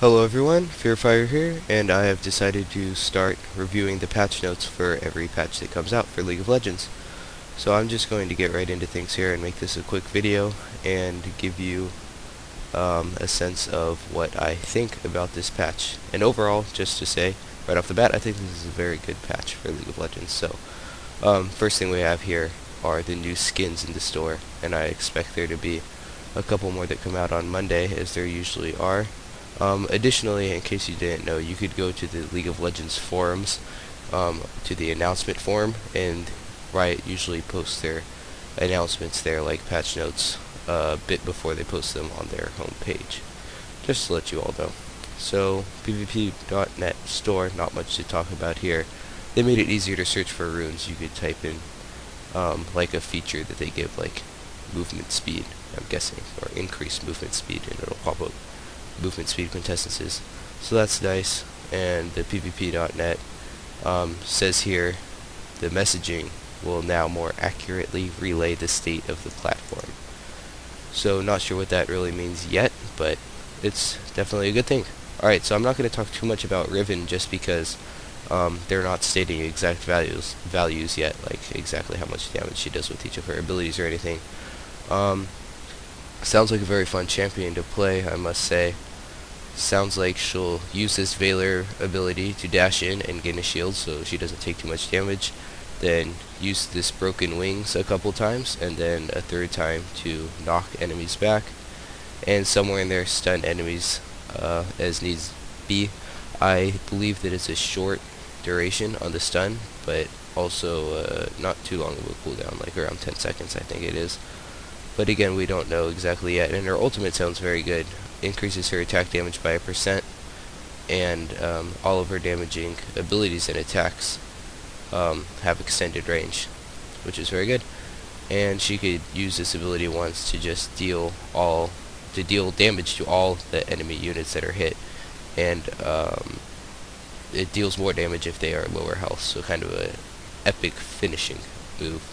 Hello everyone, Fearfire here, and I have decided to start reviewing the patch notes for every patch that comes out for League of Legends. So I'm just going to get right into things here and make this a quick video and give you a sense of what I think about this patch. And overall, just to say, right off the bat, I think this is a very good patch for League of Legends. So, first thing we have here are the new skins in the store, and I expect there to be a couple more that come out on Monday, as there usually are. Additionally, in case you didn't know, you could go to the League of Legends forums, to the announcement forum, and Riot usually posts their announcements there, like patch notes, a bit before they post them on their homepage. Just to let you all know. So, PvP.net store, not much to talk about here. They made it easier to search for runes. You could type in, like a feature that they give, like movement speed, I'm guessing, or increased movement speed, and it'll pop up movement speed quintessences. So that's nice. And the PvP.net says here the messaging will now more accurately relay the state of the platform. So not sure what that really means yet, but it's definitely a good thing. Alright, so I'm not going to talk too much about Riven just because they're not stating exact values yet, like exactly how much damage she does with each of her abilities or anything. Sounds like a very fun champion to play, I must say. Sounds like she'll use this Veiler ability to dash in and gain a shield so she doesn't take too much damage. Then use this broken wings a couple times, and then a third time to knock enemies back. And somewhere in there stun enemies as needs be. I believe that it's a short duration on the stun, but also not too long of a cooldown, like around 10 seconds I think it is. But again, we don't know exactly yet, and her ultimate sounds very good. Increases her attack damage by 1%, and all of her damaging abilities and attacks have extended range, which is very good. And she could use this ability once to just deal damage to all the enemy units that are hit, and it deals more damage if they are lower health, so kind of a epic finishing move.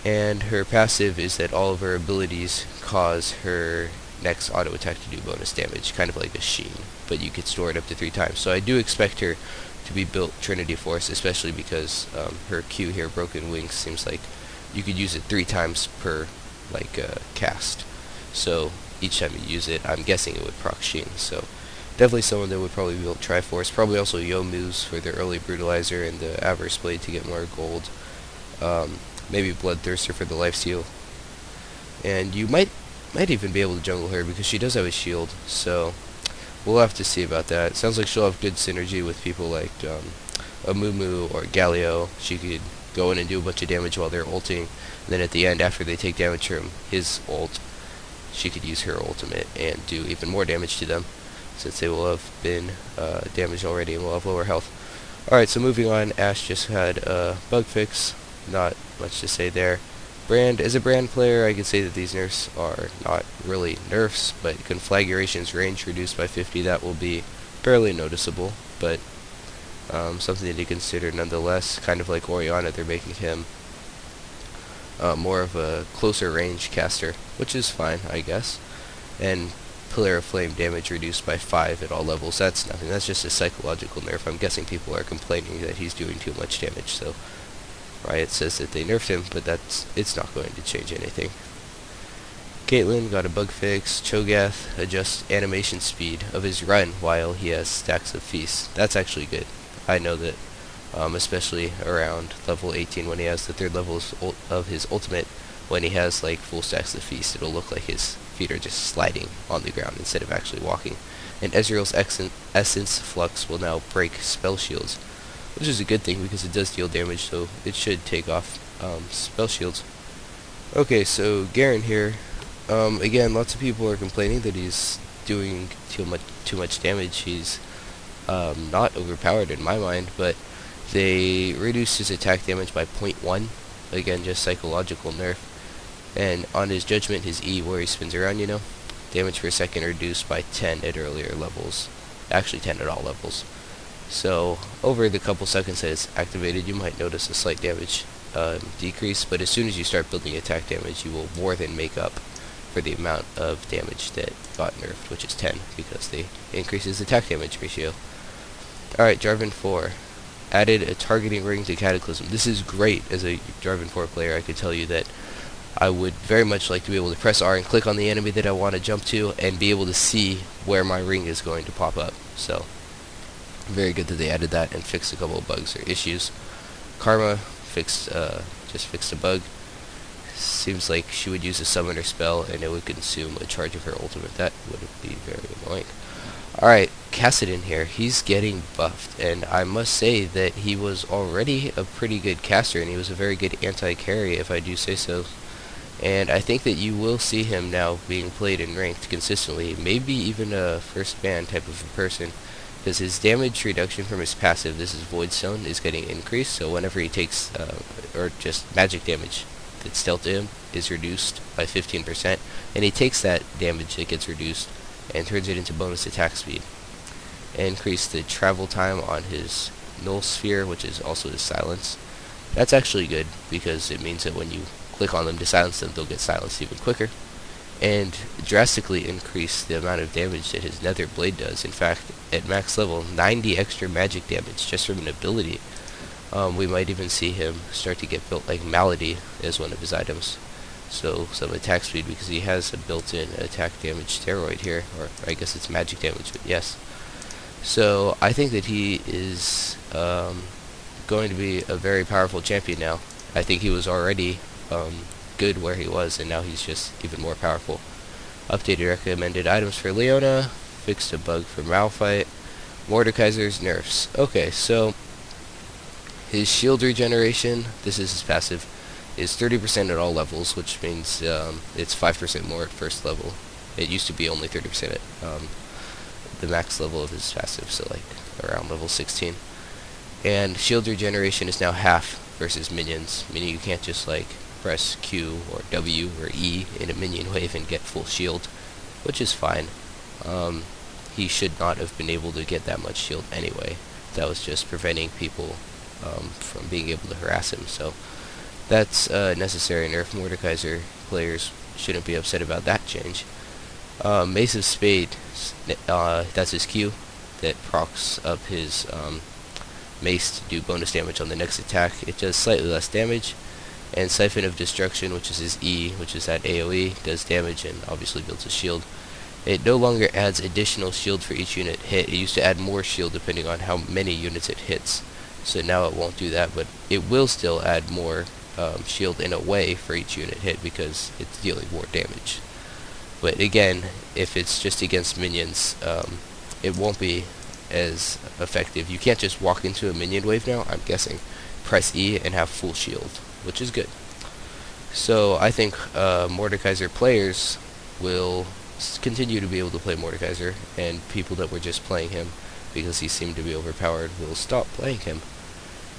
And her passive is that all of her abilities cause her next auto attack to do bonus damage, kind of like a Sheen, but you could store it up to 3 times. So I do expect her to be built Trinity Force, especially because her Q here, Broken Wings, seems like you could use it 3 times per cast. So each time you use it, I'm guessing it would proc Sheen. So definitely someone that would probably be built Triforce. Probably also Yomu's for the early Brutalizer and the Avarice Blade to get more gold. Maybe Bloodthirster for the lifesteal. And you might even be able to jungle her because she does have a shield, so we'll have to see about that. Sounds like she'll have good synergy with people like Amumu or Galio. She could go in and do a bunch of damage while they're ulting, and then at the end, after they take damage from his ult, she could use her ultimate and do even more damage to them, since they will have been damaged already and will have lower health. Alright, so moving on, Ashe just had a bug fix. Not much to say there. As a brand player, I could say that these nerfs are not really nerfs, but Conflagration's range reduced by 50, that will be fairly noticeable, but something to consider nonetheless. Kind of like Orianna, they're making him more of a closer range caster, which is fine, I guess. And Pillar of Flame damage reduced by 5 at all levels, that's nothing. That's just a psychological nerf. I'm guessing people are complaining that he's doing too much damage, so Riot says that they nerfed him, but it's not going to change anything. Caitlyn got a bug fix. Cho'Gath adjusts animation speed of his run while he has stacks of feasts. That's actually good. I know that, especially around level 18 when he has the 3rd level of his ultimate, when he has like full stacks of feast, it'll look like his feet are just sliding on the ground instead of actually walking. And Ezreal's Essence Flux will now break spell shields, which is a good thing because it does deal damage, so it should take off spell shields. Okay, so Garen here. Again, lots of people are complaining that he's doing too much damage. He's not overpowered in my mind, but they reduced his attack damage by 0.1. Again, just psychological nerf. And on his Judgment, his E, where he spins around, damage per second reduced by 10 at earlier levels. Actually 10 at all levels. So over the couple seconds that it's activated, you might notice a slight damage decrease, but as soon as you start building attack damage, you will more than make up for the amount of damage that got nerfed, which is 10, because they increases attack damage ratio. Alright, Jarvan 4. Added a targeting ring to Cataclysm. This is great. As a Jarvan 4 player, I could tell you that I would very much like to be able to press R and click on the enemy that I want to jump to and be able to see where my ring is going to pop up. So, very good that they added that and fixed a couple of bugs or issues. Karma just fixed a bug. Seems like she would use a summoner spell and it would consume a charge of her ultimate. That would be very annoying. Alright, Kassadin here. He's getting buffed, and I must say that he was already a pretty good caster, and he was a very good anti-carry, if I do say so. And I think that you will see him now being played in ranked consistently, maybe even a first ban type of a person, because his damage reduction from his passive, this is Void Stone, is getting increased, so whenever he takes, or just magic damage that's dealt to him, is reduced by 15%, and he takes that damage that gets reduced and turns it into bonus attack speed. Increase the travel time on his Null Sphere, which is also his silence. That's actually good, because it means that when you click on them to silence them, they'll get silenced even quicker. And drastically increase the amount of damage that his Nether Blade does. In fact, at max level, 90 extra magic damage just from an ability. We might even see him start to get built like Malady as one of his items. So some attack speed, because he has a built-in attack damage steroid here, or I guess it's magic damage, but yes. So I think that he is going to be a very powerful champion now. I think he was already good where he was, and now he's just even more powerful. Updated recommended items for Leona, fixed a bug for Malphite, Mordekaiser's nerfs. Okay, so his shield regeneration, this is his passive, is 30% at all levels, which means it's 5% more at first level. It used to be only 30% at the max level of his passive, so like around level 16. And shield regeneration is now half versus minions, meaning you can't just like press Q or W or E in a minion wave and get full shield, which is fine. He should not have been able to get that much shield anyway. That was just preventing people from being able to harass him, so that's necessary nerf. Mordekaiser players shouldn't be upset about that change. Mace of Spade, that's his Q that procs up his mace to do bonus damage on the next attack. It does slightly less damage. And Siphon of Destruction, which is his E, which is that AoE, does damage and obviously builds a shield. It no longer adds additional shield for each unit hit. It used to add more shield depending on how many units it hits. So now it won't do that, but it will still add more shield in a way for each unit hit because it's dealing more damage. But again, if it's just against minions, it won't be as effective. You can't just walk into a minion wave now, I'm guessing, press E and have full shield, which is good. So I think Mordekaiser players will continue to be able to play Mordekaiser, and people that were just playing him because he seemed to be overpowered will stop playing him.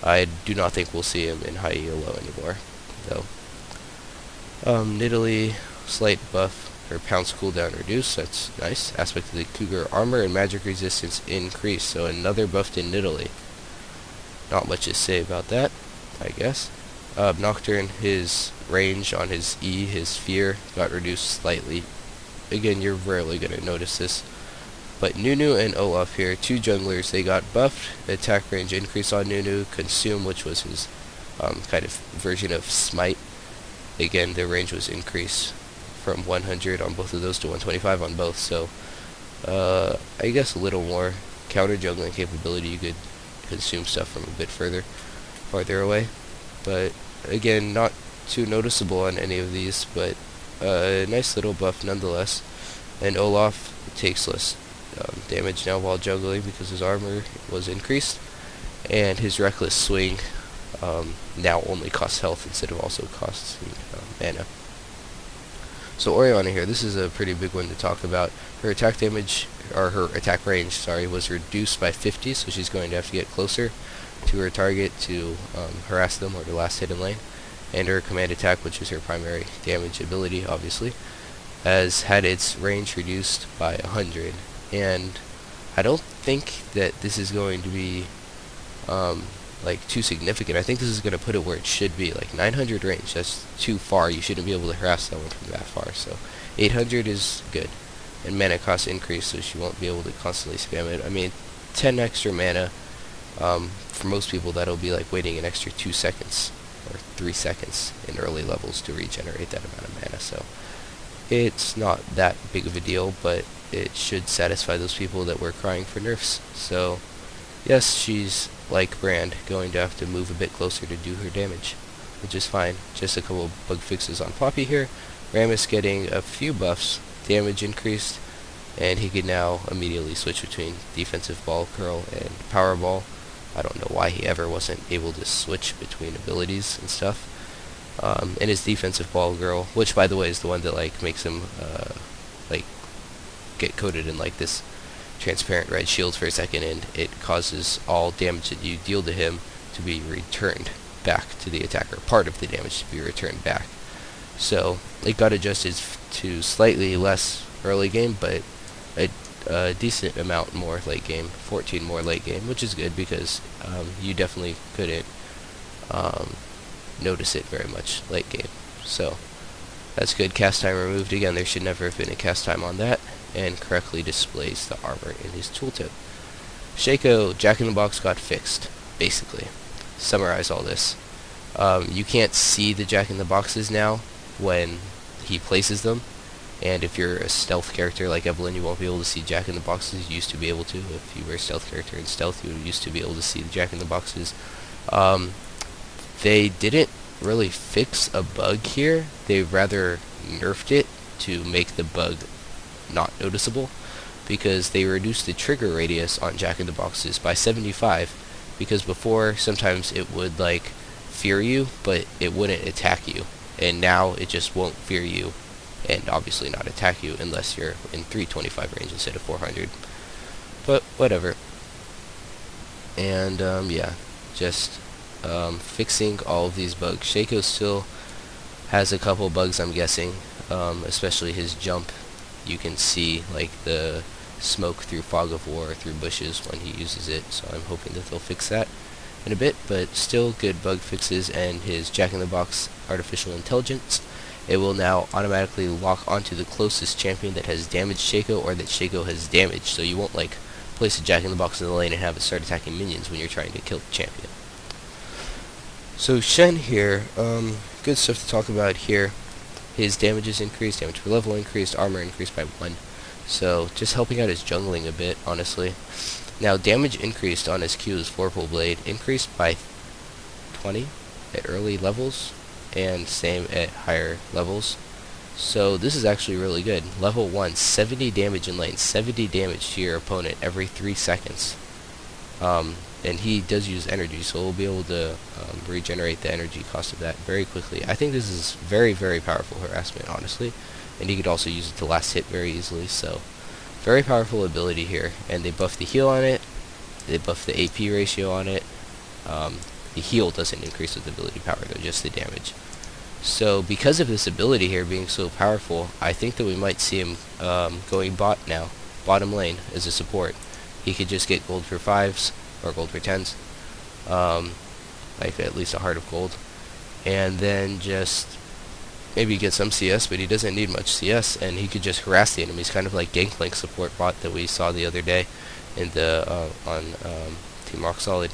I do not think we'll see him in high ELO anymore, though. Nidalee, slight buff. Her pounce cooldown reduced, that's nice. Aspect of the Cougar armor and magic resistance increased, so another buff to Nidalee. Not much to say about that, I guess. Nocturne, his range on his E, his fear, got reduced slightly. Again, you're rarely going to notice this. But Nunu and Olaf here, two junglers, they got buffed. Attack range increase on Nunu. Consume, which was his kind of version of Smite. Again, their range was increased from 100 on both of those to 125 on both. So, I guess a little more counter jungling capability. You could consume stuff from a bit farther away. But again, not too noticeable on any of these, but a nice little buff nonetheless. And Olaf takes less damage now while jungling because his armor was increased, and his reckless swing now only costs health instead of also costing mana. So Orianna here, this is a pretty big one to talk about. Her attack damage, or her attack range, sorry, was reduced by 50, so she's going to have to get closer to her target to harass them or to last hit in lane. And her command attack, which is her primary damage ability, obviously, has had its range reduced by 100. And I don't think that this is going to be like too significant. I think this is going to put it where it should be, like 900 range. That's too far. You shouldn't be able to harass someone from that far. So 800 is good. And mana cost increase, so she won't be able to constantly spam it. I mean, 10 extra mana, for most people that'll be like waiting an extra 2 seconds or 3 seconds in early levels to regenerate that amount of mana. So it's not that big of a deal, but it should satisfy those people that were crying for nerfs. So yes, she's like Brand, going to have to move a bit closer to do her damage, which is fine. Just a couple bug fixes on Poppy here. Rammus getting a few buffs, damage increased, and he can now immediately switch between defensive ball curl and power ball. I don't know why he ever wasn't able to switch between abilities and stuff. And his defensive ball girl, which by the way is the one that like makes him like get coated in like this transparent red shield for a second, and it causes all damage that you deal to him to be returned back to the attacker. Part of the damage to be returned back. So it got adjusted to slightly less early game, but a decent amount more late game, 14 more late game, which is good because you definitely couldn't notice it very much late game. So that's good. Cast time removed. Again, there should never have been a cast time on that, and correctly displays the armor in his tooltip. Shaco, Jack-in-the-Box got fixed, basically. Summarize all this. You can't see the Jack-in-the-Boxes now when he places them, and if you're a stealth character like Evelyn, you won't be able to see Jack-in-the-Boxes. You used to be able to. If you were a stealth character in stealth, you used to be able to see the Jack-in-the-Boxes. They didn't really fix a bug here. They rather nerfed it to make the bug not noticeable, because they reduced the trigger radius on Jack-in-the-Boxes by 75, because before sometimes it would like fear you, but it wouldn't attack you, and now it just won't fear you and obviously not attack you unless you're in 325 range instead of 400, but whatever. And yeah, just fixing all of these bugs. Shaco still has a couple bugs, I'm guessing, especially his jump. You can see like the smoke through fog of war through bushes when he uses it, so I'm hoping that they'll fix that in a bit, but still good bug fixes. And his Jack-in-the-Box artificial intelligence, it will now automatically lock onto the closest champion that has damaged Shaco or that Shaco has damaged, so you won't like place a Jack-in-the-Box in the lane and have it start attacking minions when you're trying to kill the champion. So Shen here, good stuff to talk about here. His damage is increased, damage per level increased, armor increased by 1. So just helping out his jungling a bit, honestly. Now damage increased on his Q's Vorpal Blade, increased by 20 at early levels, and same at higher levels. So this is actually really good. Level 1, 70 damage in lane, 70 damage to your opponent every 3 seconds. And he does use energy, so we'll be able to regenerate the energy cost of that very quickly. I think this is very, very powerful harassment, honestly. And he could also use it to last hit very easily, so very powerful ability here. And they buff the heal on it, they buff the AP ratio on it. The heal doesn't increase with ability power though, just the damage. So because of this ability here being so powerful, I think that we might see him going bot now, bottom lane as a support. He could just get gold for 5s, or gold for 10s, like at least a heart of gold, and then just maybe get some CS, but he doesn't need much CS, and he could just harass the enemies, kind of like Gangplank support bot that we saw the other day in the on Team Rock Solid.